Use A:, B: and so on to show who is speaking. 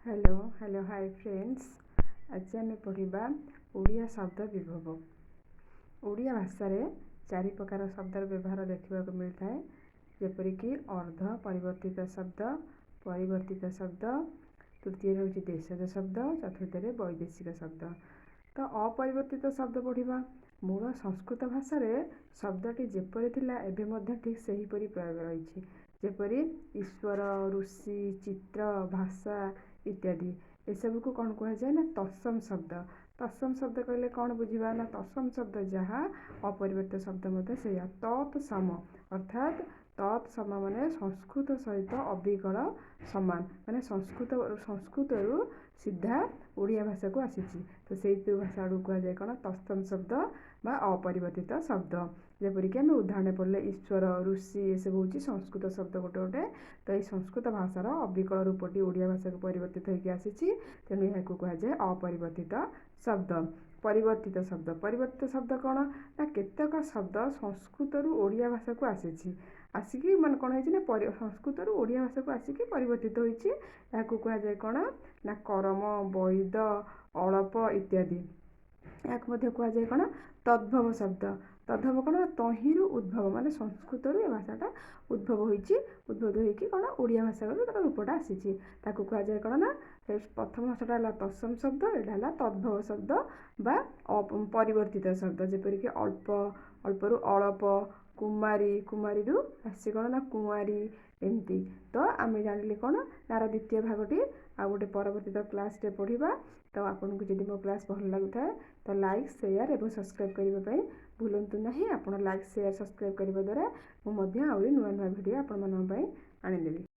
A: Hello hello hi friends. आज आम पढ़ा ओडिया शब्द विभव। ओडिया भाषा रे चारि प्रकार शब्दर व्यवहार देखा मिलता है, जेपरिक अर्ध परिवर्तित शब्द, परिवर्तित शब्द, तृतीय हूँ देशज शब्द, चतुर्थ वैदेशिक शब्द। तो अपरिवर्तित शब्द पढ़ा मूल संस्कृत भाषा रे शब्दटी जेपरी थिला एबे मध्य ठीक सही परी प्रयोग रही, जेपरी ईश्वर, ऋषि, चित्र, भाषा इत्यादि। ए सब को कौन कह जाए ना तत्सम शब्द। तत्सम शब्द कहले कौन बुझा ना तत्सम शब्द जहाँ अपरिवर्तित शब्द मध्य से तत्सम अर्थात तत्सम माने संस्कृत सहित अविकल समान, माने संस्कृत रु सीधा ओडिया भाषा को आसी। तो से भाषा कह जाए कौन तत्सम शब्द बा अपरिवर्तित शब्द। जेपरिक आम उदाहरण पढ़ले ईश्वर, ऋषि ये सब हूँ संस्कृत शब्द गोटे गोटे। तो ये संस्कृत भाषार अविकल रूपटी ओडिया भाषा को परिवर्तित होकर आसी, तेणु यह कह जाए अपरिवर्तित शब्द। परिवर्तित शब्द कौन ना केतक शब्द संस्कृत रु ओडिया भाषा को आसिकी मान कौन है संस्कृत रु ओडिया भाषा को आसिकी परिवर्तित होती। या कह जाए कौन ना कर्म, वैद, अल्प इत्यादि। या कह जाए कौन तद्भव शब्द। तद्भव कौन तहिरु उद्भव, माने संस्कृत रु भाषाटा उद्भव होइकी कौन ओडिया भाषा को रूपटा आसी। कह जाए कौन ना प्रथम भाषाटा तत्सम शब्द, यहाँ तद्भव शब्द बा परिवर्तित शब्द। जेपरिक अल्प, अल्परु अल्प, कुमारी, कुमारी रु आसी कौन ना कुआरी एमती। तो आम जानिले कौन नार द्वितीय भागटी आ गोटे परवर्तित क्लास रे पढ़ा। तो आपन को जदि मो क्लास भल लगुता है तो लाइक, शेयर एवं सब्सक्राइब करने भूलु ना। आप लाइक, शेयर, सब्सक्राइब करने द्वारा मुझे नुआ नुआ भिडियो आपण आनीदेवी।